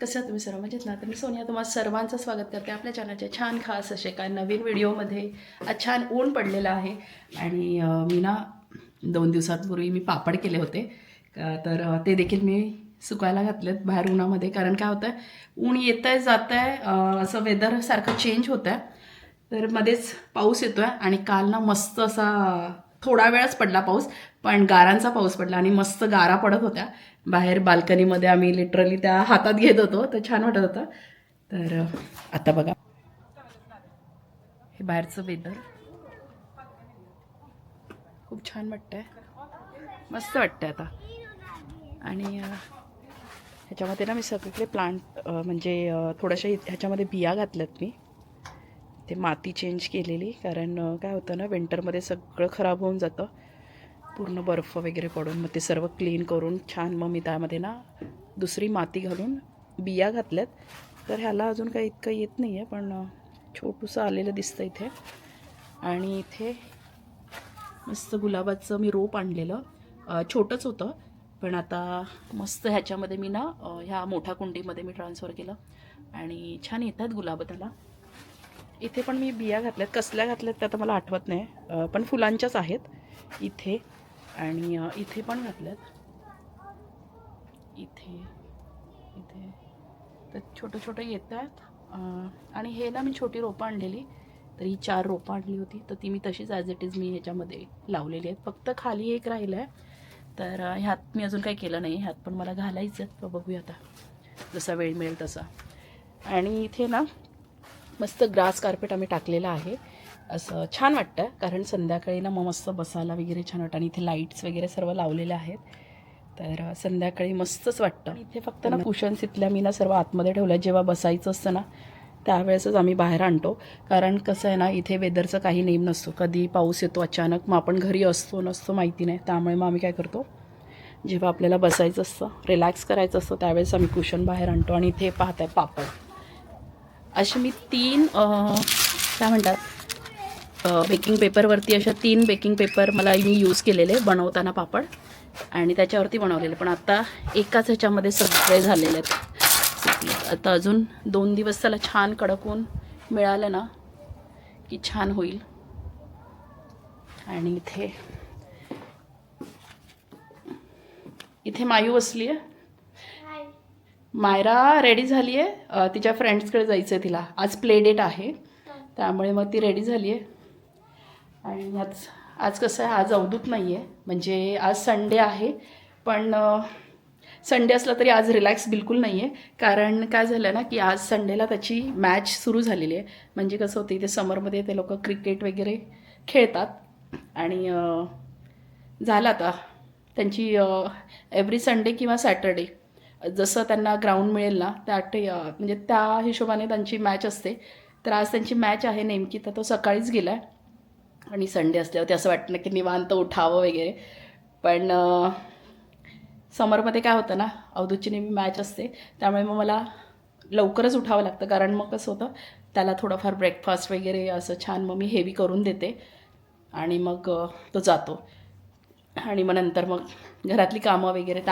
कसं तुम्ही सर्व मजेत ना? तर मी सोनिया तुम्हाला सर्वांचं स्वागत करते आपल्या चॅनलच्या छान खास असे काय नवीन व्हिडिओमध्ये. आज छान ऊन पडलेलं आहे आणि मी ना 2 दिवसांपूर्वी मी पापड केले होते. तर ते देखील मी सुकायला घातलेत बाहेर उन्हामध्ये. कारण काय होतं ऊन येतं आहे जातं आहे, असं वेदर सारखं चेंज होतं आहे. तर मध्येच पाऊस येतो आहे आणि काल ना मस्त असा थोडा वेळच पडला पाऊस, पण गारांचा पाऊस पडला आणि मस्त गारा पडत होत्या बाहेर बाल्कनीमध्ये. आम्ही लिटरली त्या हातात घेत होतो, तर छान वाटत होतं. तर आता बघा हे बाहेरचं वेदर खूप छान वाटतंय, मस्त वाटतंय आता. आणि ह्याच्यामध्ये ना मी सगळे प्लांट म्हणजे थोड्याशा ह्याच्यामध्ये बिया घातल्यात मी. ते माती चेंज केलेली, कारण काय होतं ना विंटरमध्ये सगळं खराब होऊन जातं, पूर्ण बर्फ वगैरे पडून. मग ते सर्व क्लीन करून छान मग मी त्यामध्ये ना दुसरी माती घालून बिया घातल्यात. तर ह्याला अजून काही इतकं येत नाही आहे, पण छोटंसं आलेलं दिसतं इथे. आणि इथे मस्त गुलाबाचं मी रोप आणलेलं, छोटंच होतं, पण आता मस्त ह्याच्यामध्ये मी ना ह्या मोठ्या कुंडीमध्ये मी ट्रान्सफर केलं आणि छान येतात गुलाब त्याला. इथे पण मी बिया घातल्यात, कसल्या घातल्यात ते आता मला आठवत नाही, पण फुलांच्याच आहेत इथे. आणि इथे पण घातल्यात, इथे इथे तर छोटं छोटं येत आहेत. आणि हे ना मी छोटी रोपं आणलेली, तर ही 4 रोपं आणली होती, तर ती मी तशीच ॲज इट इज मी ह्याच्यामध्ये लावलेली आहेत. फक्त खाली एक राहिलं आहे, तर ह्यात मी अजून काही केलं नाही. ह्यात पण मला घालायचं आहे, तर बघूया आता जसा वेळ मिळेल तसा. आणि इथे ना मस्त ग्रास कार्पेट आम्ही टाकलेलं आहे, असं छान वाटतं. कारण संध्याकाळी ना मग मस्त बसायला वगैरे छान वाटतं. आणि इथे लाईट्स वगैरे सर्व लावलेले आहेत, तर संध्याकाळी मस्तच वाटतं. इथे फक्त ना कुशन्स इथल्या मी ना सर्व आतमध्ये ठेवल्या. जेव्हा बसायचं असतं ना त्यावेळेसच आम्ही बाहेर आणतो, कारण कसं आहे ना इथे वेदरचं काही नेम नसतो, कधी पाऊस येतो अचानक, मग आपण घरी असतो नसतो माहिती नाही. त्यामुळे मग आम्ही काय करतो, जेव्हा आपल्याला बसायचं असतं रिलॅक्स करायचं असतं त्यावेळेस आम्ही कुशन बाहेर आणतो. आणि इथे पाहत आहे पापड असे मी 3 काय म्हणतात बेकिंग पेपरवरती, अशा 3 बेकिंग पेपर मला मी यूज केलेले बनवताना पापड, आणि त्याच्यावरती बनवलेले. पण आता एकाच ह्याच्यामध्ये सगळे झालेले आहेत. आता अजून 2 दिवस त्याला छान कडक ऊन मिळालं ना की छान होईल. आणि इथे इथे मायू बसली आहे. मायरा रेडी झाली आहे, तिच्या फ्रेंड्सकडे जायचं आहे तिला. आज प्ले डेट आहे, त्यामुळे मग ती रेडी झाली आहे. आणि आज कसं आहे, आज अवधूत नाही आहे, म्हणजे आज संडे आहे. पण संडे असला तरी आज रिलॅक्स बिलकुल नाही आहे. कारण काय झालं ना की आज संडेला त्याची मॅच सुरू झालेली आहे. म्हणजे कसं होतं इथे समरमध्ये ते लोक क्रिकेट वगैरे खेळतात, आणि झालं आता त्यांची एव्हरी संडे किंवा सॅटर्डे जसं त्यांना ग्राउंड मिळेल ना म्हणजे त्या हिशोबाने त्यांची मॅच असते. तर आज त्यांची मॅच आहे नेमकी, तर तो सकाळीच गेला आहे. आणि संडे असल्यावर ते असं वाटतं ना की निवांत उठावं वगैरे. पण समरमध्ये काय होतं ना, अवधूतची नेहमी मॅच असते, त्यामुळे मग मला लवकरच उठावं लागतं. कारण मग कसं होतं त्याला थोडंफार ब्रेकफास्ट वगैरे असं छान मग मी हेवी करून देते, आणि मग तो जातो. आणि मग नंतर मग घरातली कामं वगैरे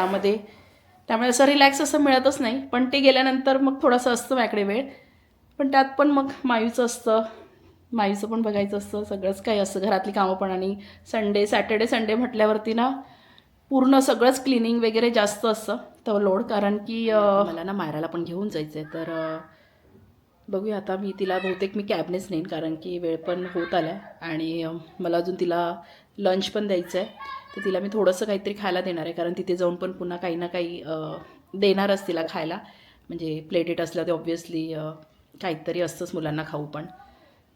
त्यामुळे असं रिलॅक्स असं मिळतच नाही. पण ते गेल्यानंतर मग थोडंसं असतं माझ्याकडे वेळ, पण त्यात पण मग मायूचं असतं, मायूचं पण बघायचं असतं, सगळंच काही असतं, घरातली कामं पण. आणि सॅटर्डे संडे म्हटल्यावरती ना पूर्ण सगळंच क्लिनिंग वगैरे जास्त असतं तो लोड. कारण की मला ना मायराला पण घेऊन जायचं आहे, तर बघूया आता. मी तिला बहुतेक मी कॅबनेच नेईन, कारण की वेळ पण होत आला आहे, आणि मला अजून तिला लंच पण द्यायचं आहे. तर तिला मी थोडंसं काहीतरी खायला देणार आहे, कारण तिथे जाऊन पण पुन्हा काही ना काही देणारच तिला खायला. म्हणजे प्लेटेट असलं ते ऑब्व्हियसली काहीतरी असतंच मुलांना खाऊ पण.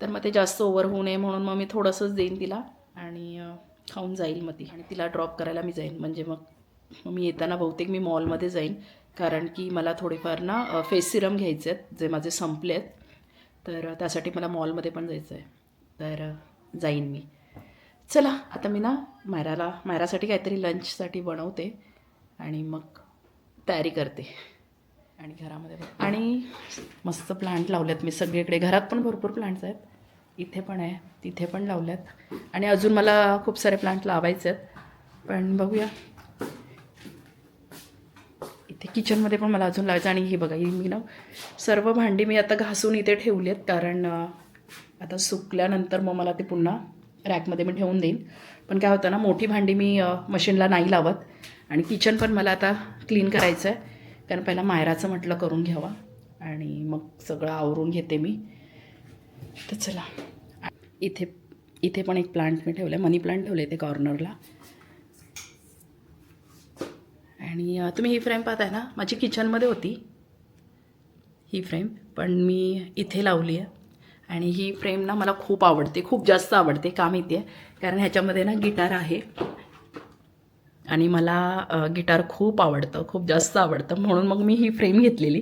तर मग ते जास्त ओव्हर होऊ नये म्हणून मग मी थोडंसंच देईन तिला, आणि खाऊन जाईल मग ती. आणि तिला ड्रॉप करायला मी जाईन, म्हणजे मग मी येताना बहुतेक मी मॉलमध्ये जाईन, कारण की मला थोडेफार ना फेस सिरम घ्यायचे आहेत जे माझे संपले आहेत. तर त्यासाठी मला मॉलमध्ये पण जायचं आहे, तर जाईन मी. चला आता मी ना मायरासाठी काहीतरी लंचसाठी बनवते, आणि मग तयारी करते. आणि घरामध्ये आणि मस्त प्लांट लावल्यात मी सगळीकडे. घरात पण भरपूर प्लांट्स आहेत, इथे पण आहे, तिथे पण लावल्यात. आणि अजून मला खूप सारे प्लांट लावायचे आहेत, पण बघूया. ते किचनमध्ये पण मला अजून लावायचं. आणि हे बघा, ही मी ना सर्व भांडी मी आता घासून इथे ठेवली आहेत, कारण आता सुकल्यानंतर मग मला ते पुन्हा रॅकमध्ये मी ठेवून देईन. पण काय होतं ना, मोठी भांडी मी मशीनला नाही लावत. आणि किचन पण मला आता क्लीन करायचं आहे, कारण पहिला मायराचं म्हटलं करून घ्यावा आणि मग सगळं आवरून घेते मी. तर चला, इथे पण एक प्लांट मी ठेवलं आहे, मनी प्लांट ठेवले ते कॉर्नरला. आणि तुम्ही ही फ्रेम पाहताय ना, माझी किचनमध्ये होती ही फ्रेम, पण मी इथे लावली आहे. आणि ही फ्रेम ना मला खूप आवडते, खूप जास्त आवडते. का माहिती आहे? कारण ह्याच्यामध्ये ना गिटार आहे आणि मला गिटार खूप आवडतं, खूप जास्त आवडतं, म्हणून मग मी ही फ्रेम घेतलेली.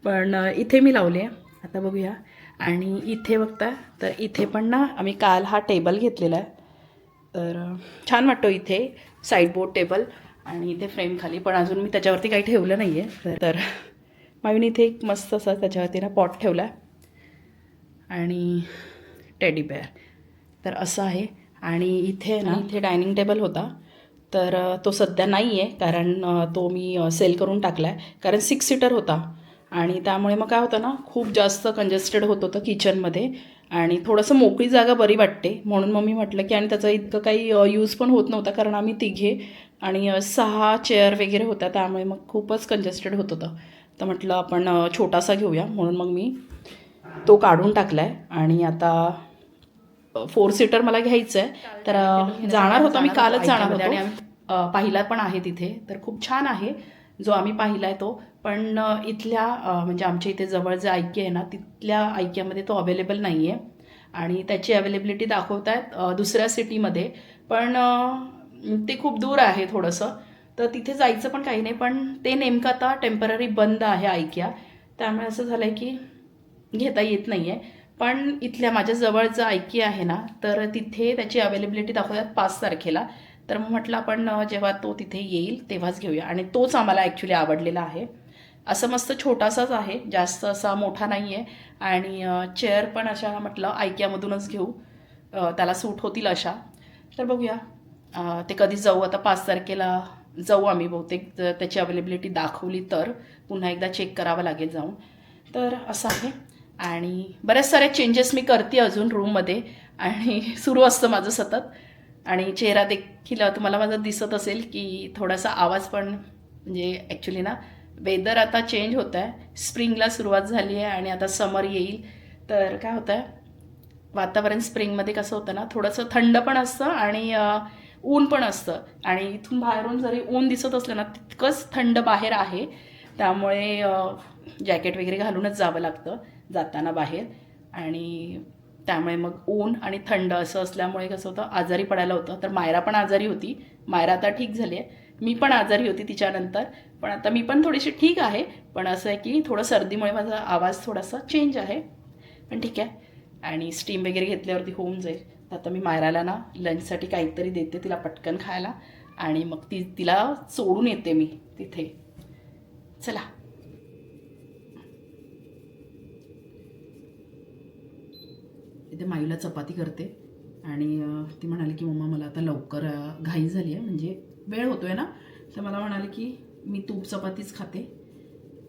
पण इथे मी लावली आहे, आता बघूया. आणि इथे बघता तर इथे पण ना आम्ही काल हा टेबल घेतलेला आहे, तर छान वाटतो इथे साईड बोर्ड टेबल. आणि इथे फ्रेम खाली, पण अजून मी त्याच्यावरती काही ठेवलं नाही आहे. तर मावीने इथे एक मस्त असा त्याच्यावरती ना पॉट ठेवला आहे आणि टेडी बेअर, तर असं आहे. आणि इथे ना इथे डायनिंग टेबल होता, तर तो सध्या नाही आहे, कारण तो मी सेल करून टाकला आहे. कारण 6 सीटर होता आणि त्यामुळे मग काय होतं ना, खूप जास्त कंजेस्टेड होत होतं किचनमध्ये आणि थोडंसं मोकळी जागा बरी वाटते, म्हणून मग मी म्हटलं की. आणि त्याचा इतकं काही यूज पण होत नव्हता, कारण आम्ही तिघे आणि 6 चेअर वगैरे होत्या, त्यामुळे मग खूपच कंजेस्टेड होत होतं. तर म्हटलं आपण छोटासा घेऊया, म्हणून मग मी तो काढून टाकला आहे. आणि आता 4 सीटर मला घ्यायचं आहे, तर जाणार होतो मी, कालच जाणार होतो. आणि पाहिला पण आहे तिथे, तर खूप छान आहे जो आम्ही पाहिला आहे तो. पण इथल्या म्हणजे आमच्या इथे जवळ जे आयकिया आहे ना, तिथल्या आयकियामध्ये तो अवेलेबल नाही आहे. आणि त्याची अवेलेबिलिटी दाखवत आहेत दुसऱ्या सिटीमध्ये, पण ते खूप दूर आहे थोडंसं, तर तिथे जायचं पण काही नाही. पण ते नेमकं आता टेम्पररी बंद आहे आयकिया, त्यामुळे असं झालं आहे की घेता येत नाही आहे. पण इथल्या माझ्या जवळचं आयकिया आहे ना, तर तिथे त्याची अवेलेबिलिटी दाखवतात 5 तारखेला. तर मग म्हटलं आपण जेव्हा तो तिथे येईल तेव्हाच घेऊया. आणि तोच आम्हाला ॲक्च्युली आवडलेला आहे. असं मस्त छोटासाच आहे, जास्त असा मोठा नाही आहे. आणि चेअर पण अशा म्हटलं आयकियामधूनच घेऊ, त्याला सूट होतील अशा. तर बघूया ते कधी जाऊ, आता 5 तारखेला जाऊ आम्ही बहुतेक. त्याची अवेलेबिलिटी दाखवली तर पुन्हा एकदा चेक करावं लागेल जाऊन. तर असं आहे. आणि बऱ्याच साऱ्या चेंजेस मी करते अजून रूममध्ये, आणि सुरू असतं माझं सतत. आणि चेहरा देखील तुम्हाला माझा दिसत असेल की थोडासा आवाज पण, म्हणजे ॲक्च्युली ना वेदर आता चेंज होतं आहे, स्प्रिंगला सुरुवात झाली आहे आणि आता समर येईल. तर काय होतं आहे, वातावरण स्प्रिंगमध्ये कसं होतं ना, थोडंसं थंड पण असतं आणि ऊन पण असतं. आणि इथून बाहेरून जरी ऊन दिसत असलं ना, तितकंच थंड बाहेर आहे. त्यामुळे जॅकेट वगैरे घालूनच जावं लागतं जाताना बाहेर. आणि त्यामुळे मग ऊन आणि थंड असं असल्यामुळे कसं होतं, आजारी पडायला होतं. तर मायरा पण आजारी होती, मायरा आता ठीक झाली आहे. मी पण आजारी होती तिच्यानंतर, पण आता मी पण थोडीशी ठीक आहे. पण असं आहे की थोडं सर्दीमुळे माझा आवाज थोडासा चेंज आहे, पण ठीक आहे. आणि स्टीम वगैरे घेतल्यावरती होऊन जाईल. तर आता मी मायराला ना लंचसाठी काहीतरी देते तिला पटकन खायला, आणि मग तिला सोडून येते मी तिथे. चला. इथे माईला चपाती करते आणि ती म्हणाली की मम्मा मला आता लवकर घाई झाली आहे, म्हणजे वेळ होतो आहे ना, तर मला म्हणाले की मी तूप चपातीच खाते.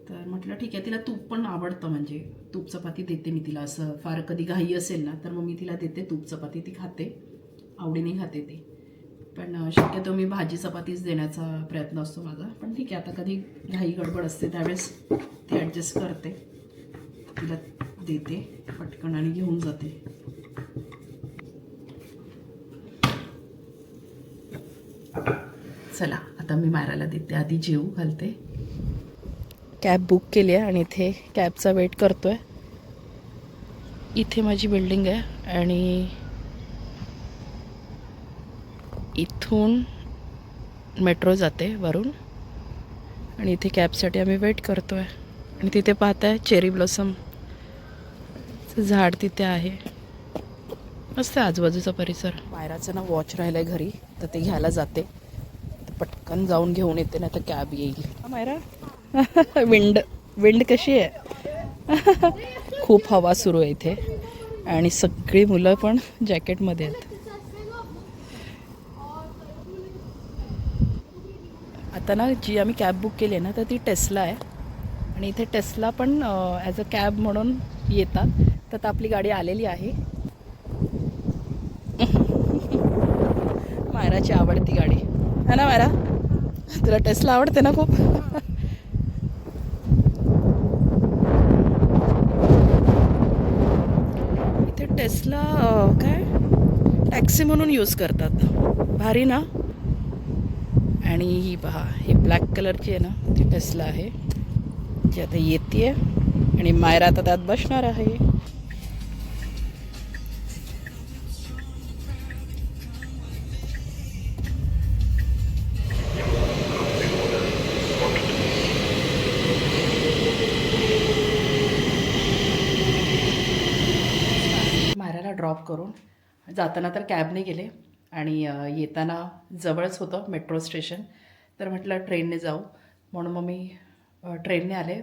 तर म्हटलं ठीक आहे, तिला तूप पण आवडतं, म्हणजे तूप चपाती देते मी तिला. असं फार कधी घाई असेल ना, तर मग मी तिला देते तूप चपाती, ती खाते, आवडीने खाते ती. पण शक्यतो मी भाजी चपातीच देण्याचा प्रयत्न असतो माझा. पण ठीक आहे, आता कधी घाई गडबड असते त्यावेळेस ती ॲडजस्ट करते, तिला देते पटकन आणि घेऊन जाते. चला, आता मी मायराला देते, आधी जेवू घालते. कॅब बुक केली आहे आणि इथे कॅबचा वेट करतो आहे. इथे माझी बिल्डिंग आहे आणि इथून मेट्रो जाते वरून, आणि इथे कॅबसाठी आम्ही वेट करतो आहे. आणि तिथे पाहत आहे चेरी ब्लॉसम झाड तिथे आहे, मस्त आजूबाजूचा परिसर. मायराचं ना वॉच राहिलं आहे घरी, तर ते घ्यायला जाते. तर पटकन जाऊन घेऊन येते, नाही तर कॅब येईल. मायरा विंड कशी आहे? खूप हवा सुरू आहे इथे आणि सगळी मुलं पण जॅकेटमध्ये आहेत. आता ना जी आम्ही कॅब बुक केली आहे ना तर ती टेस्ला आहे आणि इथे टेस्ला पण ॲज अ कॅब म्हणून येतात. तर आता आपली गाडी आलेली आहे. मायराची आवडती गाडी है ना मायरा? तुला टेस्ला आवडते ना खूप? इथे टेस्ला काय टॅक्सी म्हणून यूज करतात. भारी ना. आणि ही पहा, ही ब्लॅक कलरची आहे ना ती टेस्ला आहे जी आता येते आणि मायरा आता त्यात बसणार आहे. मायराला ड्रॉप करून जाताना तर कॅबने गेले आणि येताना जवळच होतं मेट्रो स्टेशन. तर म्हटलं ट्रेनने जाऊ म्हणून मग मी ट्रेनने आले.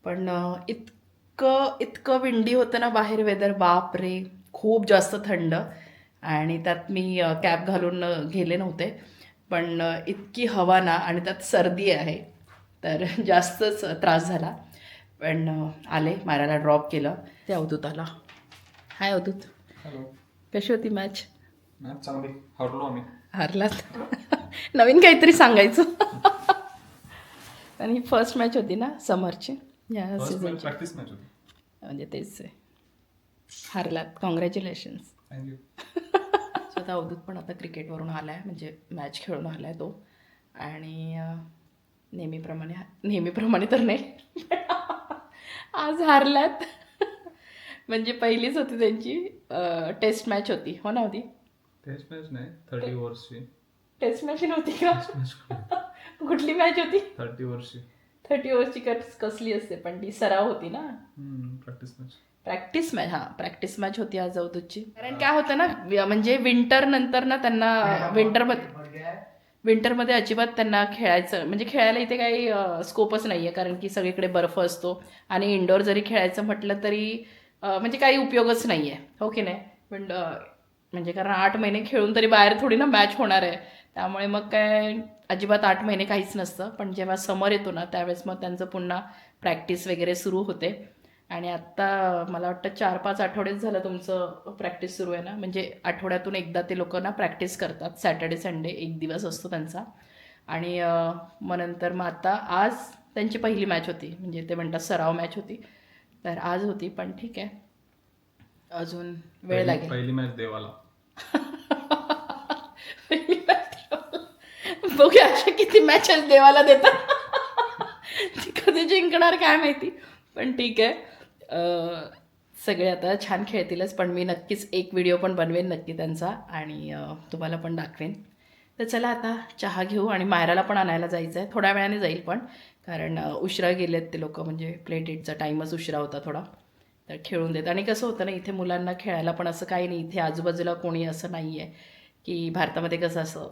पण इतकं विंडी होतं ना बाहेर वेदर, बाप रे, खूप जास्त थंड. आणि त्यात मी कॅब घालून गेले नव्हते. पण इतकी हवा ना आणि त्यात सर्दी आहे तर जास्तच त्रास झाला. पण आले, मारायला ड्रॉप केलं. ते अवधूत आला. हाय अवधूत, हॅलो. कशी होती मॅच? मॅच चांगली. हरलो आम्ही. हारलात. नवीन काहीतरी सांगायचं. आणि ही फर्स्ट मॅच होती ना समरची या सीझनची. प्रॅक्टिस मॅच होती. म्हणजे तेच आहे. हारलात, कॉंग्रॅच्युलेशन्स. थँक्यू. स्वतः अवधूत पण आता क्रिकेटवरून आला आहे, म्हणजे मॅच खेळून आला आहे तो. आणि नेहमीप्रमाणे तर नाही, आज हारल्यात. म्हणजे पहिलीच होती त्यांची टेस्ट मॅच होती, हो ना होती? टेस्ट मॅच नाही, 30 ओव्हर्सची. टेस्ट मॅच नव्हती का? कुठली मॅच होती? 30 ओव्हर्सची. 30 ओव्हरची कसली असते, पण ती सराव होती ना. Practice match. प्रॅक्टिस मॅच होती आज अवधूतची. कारण काय होतं ना, म्हणजे विंटर नंतर ना त्यांना विंटरमध्ये अजिबात त्यांना खेळायचं, म्हणजे खेळायला इथे काही स्कोपच नाही आहे. कारण की सगळीकडे बर्फ असतो आणि इंडोर जरी खेळायचं म्हटलं तरी म्हणजे काही उपयोगच नाही आहे, हो की नाही? पण म्हणजे कारण 8 महिने खेळून तरी बाहेर थोडी ना मॅच होणार आहे. त्यामुळे मग काय अजिबात 8 महिने काहीच नसतं. पण जेव्हा समर येतो ना त्यावेळेस मग त्यांचं पुन्हा प्रॅक्टिस वगैरे सुरू होते. आणि आत्ता मला वाटतं 4-5 आठवडेच झालं तुमचं प्रॅक्टिस सुरू आहे ना. म्हणजे आठवड्यातून एकदा ते लोक ना प्रॅक्टिस करतात. सॅटर्डे संडे एक दिवस असतो त्यांचा. आणि मग नंतर मग आता आज त्यांची पहिली मॅच होती, म्हणजे ते म्हणतात सराव मॅच होती. तर आज होती, पण ठीक आहे, अजून वेळ लागेल. पहिली मॅच देवाला. बघूया अशा किती मॅचेस देवाला देतात. ती कधी जिंकणार काय माहिती, पण ठीक आहे. सगळे आता छान खेळतीलच. पण मी नक्कीच एक व्हिडिओ पण बनवेन नक्की त्यांचा आणि तुम्हाला पण दाखवेन. तर चला आता चहा घेऊ आणि मायराला पण आणायला जायचं आहे. थोड्या वेळाने जाईल पण, कारण उशिरा गेलेत ते लोक, म्हणजे प्ले डेटचा टाईमच उशिरा होता थोडा. तर खेळून देत. आणि कसं होतं ना इथे मुलांना खेळायला पण असं काही नाही, इथे आजूबाजूला कोणी असं नाही आहे. की भारतामध्ये कसं असं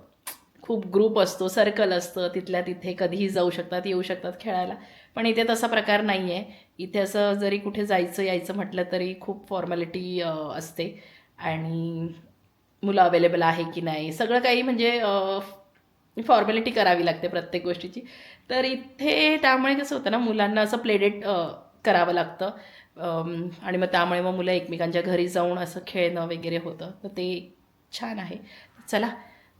खूप ग्रुप असतो, सर्कल असतं, तिथल्या तिथे कधीही जाऊ शकतात, येऊ शकतात खेळायला. पण इथे तसा प्रकार नाही आहे. इथे असं जरी कुठे जायचं यायचं म्हटलं तरी खूप फॉर्मॅलिटी असते. आणि मुलं अवेलेबल आहे की नाही सगळं काही, म्हणजे फॉर्मॅलिटी करावी लागते प्रत्येक गोष्टीची. तर इथे त्यामुळे कसं होतं ना, मुलांना असं प्लेडेट करावं लागतं. आणि मग त्यामुळे मग मुलं एकमेकांच्या घरी जाऊन असं खेळणं वगैरे होतं. तर ते छान आहे. चला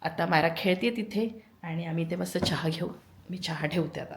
आता मायरा खेळते तिथे आणि आम्ही ते मस्त चहा घेऊ. मी चहा ठेवते आता.